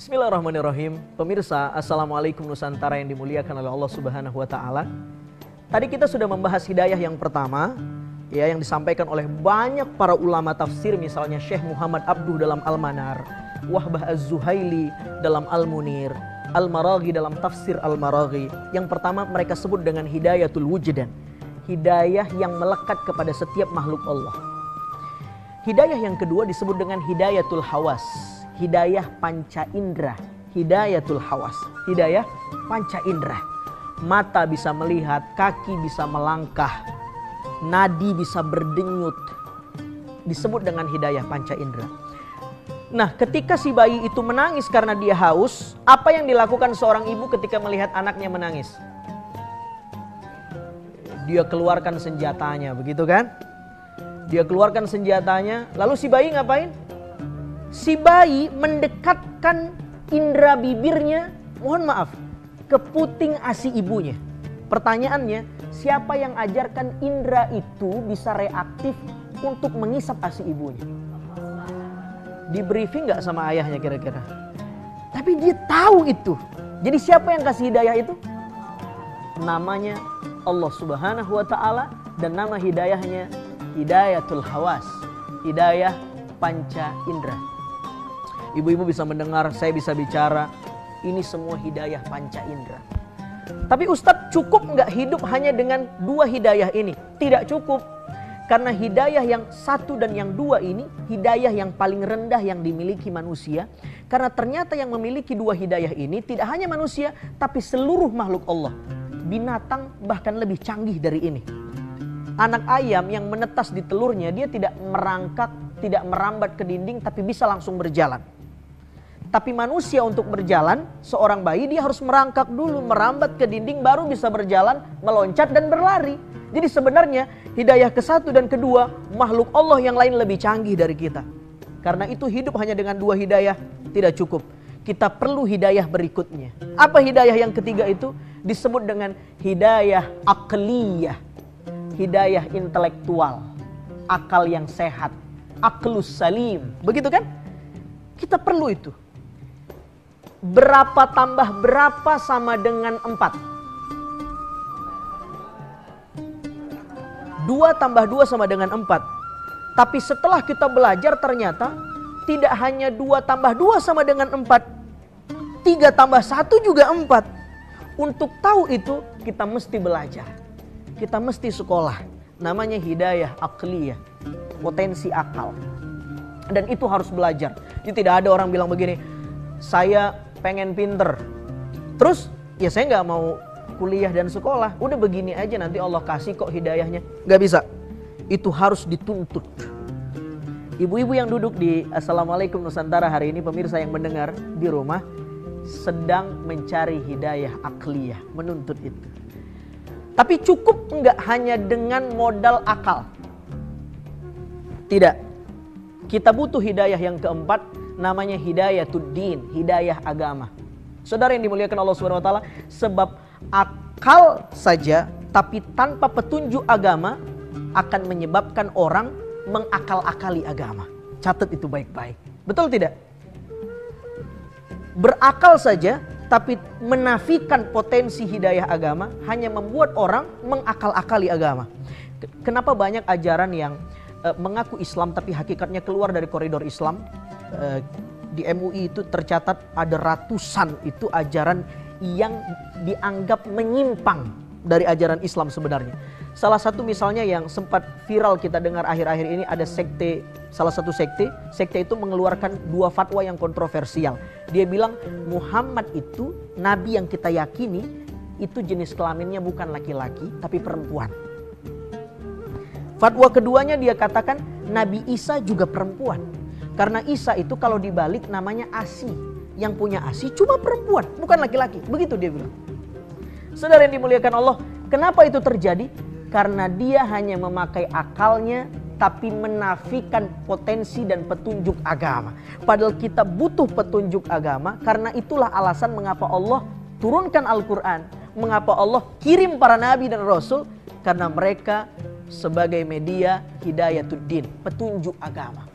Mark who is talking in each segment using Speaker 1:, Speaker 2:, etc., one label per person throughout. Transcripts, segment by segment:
Speaker 1: Bismillahirrahmanirrahim. Pemirsa, Assalamualaikum Nusantara yang dimuliakan oleh Allah Subhanahu wa Ta'ala. Tadi kita sudah membahas hidayah yang pertama, ya, yang disampaikan oleh banyak para ulama tafsir, misalnya Syekh Muhammad Abduh dalam Al-Manar, Wahbah Az-Zuhaili dalam Al-Munir, Al-Maraghi dalam tafsir Al-Maraghi. Yang pertama mereka sebut dengan hidayatul wujdan, hidayah yang melekat kepada setiap makhluk Allah. Hidayah yang kedua disebut dengan hidayatul hawas, hidayah panca indera, hidayatul hawas, hidayah panca indera. Mata bisa melihat, kaki bisa melangkah, nadi bisa berdenyut, disebut dengan hidayah panca indera. Nah, ketika si bayi itu menangis karena dia haus, apa yang dilakukan seorang ibu ketika melihat anaknya menangis? Dia keluarkan senjatanya, begitu kan? Dia keluarkan senjatanya, lalu si bayi ngapain? Si bayi mendekatkan indera bibirnya, mohon maaf, ke puting ASI ibunya. Pertanyaannya, siapa yang ajarkan indera itu bisa reaktif untuk mengisap ASI ibunya? Di briefing gak sama ayahnya kira-kira? Tapi dia tahu itu. Jadi siapa yang kasih hidayah itu? Namanya Allah Subhanahu wa Ta'ala, dan nama hidayahnya hidayatul hawas, hidayah panca indera. Ibu-ibu bisa mendengar, saya bisa bicara, ini semua hidayah panca indera. Tapi Ustadz, cukup nggak hidup hanya dengan dua hidayah ini? Tidak cukup. Karena hidayah yang satu dan yang dua ini, hidayah yang paling rendah yang dimiliki manusia. Karena ternyata yang memiliki dua hidayah ini tidak hanya manusia, tapi seluruh makhluk Allah. Binatang bahkan lebih canggih dari ini. Anak ayam yang menetas di telurnya, dia tidak merangkak, tidak merambat ke dinding, tapi bisa langsung berjalan. Tapi manusia untuk berjalan, seorang bayi dia harus merangkak dulu, merambat ke dinding, baru bisa berjalan, meloncat dan berlari. Jadi sebenarnya hidayah ke satu dan kedua, makhluk Allah yang lain lebih canggih dari kita. Karena itu hidup hanya dengan dua hidayah tidak cukup. Kita perlu hidayah berikutnya. Apa hidayah yang ketiga itu? Disebut dengan hidayah aqliyah, hidayah intelektual, akal yang sehat, aklus salim. Begitu kan? Kita perlu itu. Berapa tambah berapa sama dengan 4? 2 tambah 2 sama dengan 4. Tapi setelah kita belajar ternyata tidak hanya 2 tambah 2 sama dengan 4. 3 tambah 1 juga 4. Untuk tahu itu kita mesti belajar. Kita mesti sekolah. Namanya hidayah aqliyah, potensi akal. Dan itu harus belajar. Jadi tidak ada orang bilang begini, saya pengen pinter, terus ya saya nggak mau kuliah dan sekolah, udah begini aja nanti Allah kasih kok hidayahnya. Nggak bisa, itu harus dituntut. Ibu-ibu yang duduk di Assalamualaikum Nusantara hari ini, pemirsa yang mendengar di rumah, sedang mencari hidayah akliyah, menuntut itu. Tapi cukup nggak hanya dengan modal akal? Tidak. Kita butuh hidayah yang keempat, namanya hidayatuddin, hidayah agama. Saudara yang dimuliakan Allah Subhanahu wa Ta'ala, sebab akal saja tapi tanpa petunjuk agama akan menyebabkan orang mengakal-akali agama. Catat itu baik-baik. Betul tidak? Berakal saja tapi menafikan potensi hidayah agama hanya membuat orang mengakal-akali agama. Kenapa banyak ajaran yang mengaku Islam tapi hakikatnya keluar dari koridor Islam? Di MUI itu tercatat ada ratusan itu ajaran yang dianggap menyimpang dari ajaran Islam sebenarnya. Salah satu misalnya yang sempat viral kita dengar akhir-akhir ini, ada sekte, salah satu sekte itu mengeluarkan 2 fatwa yang kontroversial. Dia bilang Muhammad itu nabi yang kita yakini itu jenis kelaminnya bukan laki-laki tapi perempuan. Fatwa keduanya dia katakan Nabi Isa juga perempuan. Karena Isa itu kalau dibalik namanya Asi. Yang punya Asi cuma perempuan, bukan laki-laki. Begitu dia bilang. Saudara yang dimuliakan Allah, kenapa itu terjadi? Karena dia hanya memakai akalnya tapi menafikan potensi dan petunjuk agama. Padahal kita butuh petunjuk agama, karena itulah alasan mengapa Allah turunkan Al-Quran. Mengapa Allah kirim para nabi dan rasul? Karena mereka sebagai media hidayatuddin, petunjuk agama.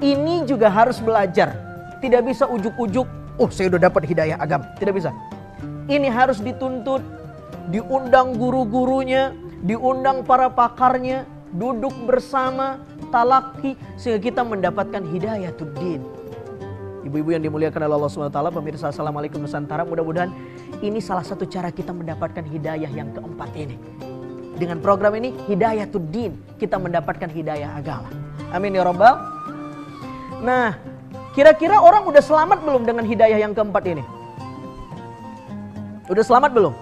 Speaker 1: Ini juga harus belajar. Tidak bisa ujuk-ujuk oh saya udah dapat hidayah agama. Tidak bisa. Ini harus dituntut, diundang guru-gurunya, diundang para pakarnya, duduk bersama, talaki, sehingga kita mendapatkan hidayatuddin. Ibu-ibu yang dimuliakan oleh Allah SWT, pemirsa Assalamualaikum Nusantara, mudah-mudahan ini salah satu cara kita mendapatkan hidayah yang keempat ini. Dengan program ini, hidayatuddin, kita mendapatkan hidayah agama. Amin ya Rabbal. Nah, kira-kira orang udah selamat belum dengan hidayah yang keempat ini? Udah selamat belum?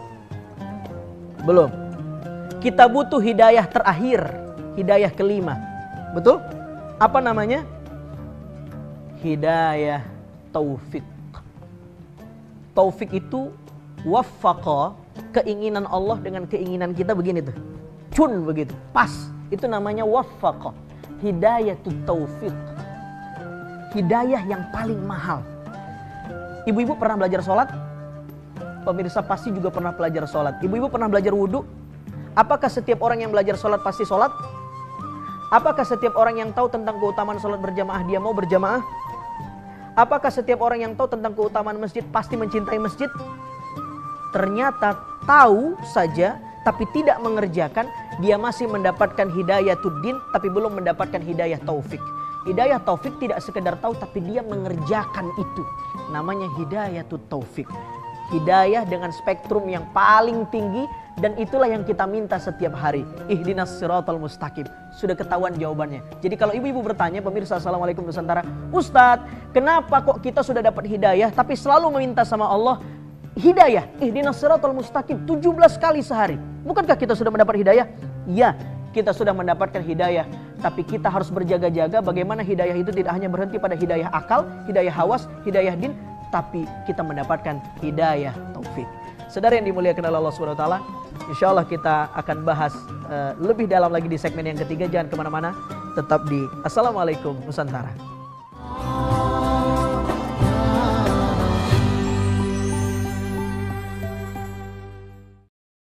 Speaker 1: Belum. Kita butuh hidayah terakhir, hidayah kelima. Betul? Apa namanya? Hidayah taufik. Taufik itu waffaqa, keinginan Allah dengan keinginan kita begini tuh. Cun begitu, pas. Itu namanya waffaqa. Hidayatut taufik. Hidayah yang paling mahal. Ibu-ibu pernah belajar sholat? Pemirsa pasti juga pernah belajar sholat. Ibu-ibu pernah belajar wudhu? Apakah setiap orang yang belajar sholat pasti sholat? Apakah setiap orang yang tahu tentang keutamaan sholat berjamaah dia mau berjamaah? Apakah setiap orang yang tahu tentang keutamaan masjid pasti mencintai masjid? Ternyata tahu saja tapi tidak mengerjakan, dia masih mendapatkan hidayatuddin tapi belum mendapatkan hidayah taufik. Hidayah taufik tidak sekedar tahu tapi dia mengerjakan itu. Namanya hidayatut taufik. Hidayah dengan spektrum yang paling tinggi, dan itulah yang kita minta setiap hari. Ihdinas siratal mustaqim. Sudah ketahuan jawabannya. Jadi kalau ibu-ibu bertanya, pemirsa Assalamualaikum Nusantara, Ustadz, kenapa kok kita sudah dapat hidayah tapi selalu meminta sama Allah hidayah? Ihdinas siratal mustaqim 17 kali sehari. Bukankah kita sudah mendapat hidayah? Ya, kita sudah mendapatkan hidayah. Tapi kita harus berjaga-jaga bagaimana hidayah itu tidak hanya berhenti pada hidayah akal, hidayah hawas, hidayah din, tapi kita mendapatkan hidayah taufik. Saudara yang dimuliakan oleh Allah SWT, insya Allah kita akan bahas lebih dalam lagi di segmen yang ketiga. Jangan kemana-mana, tetap di Assalamualaikum Nusantara.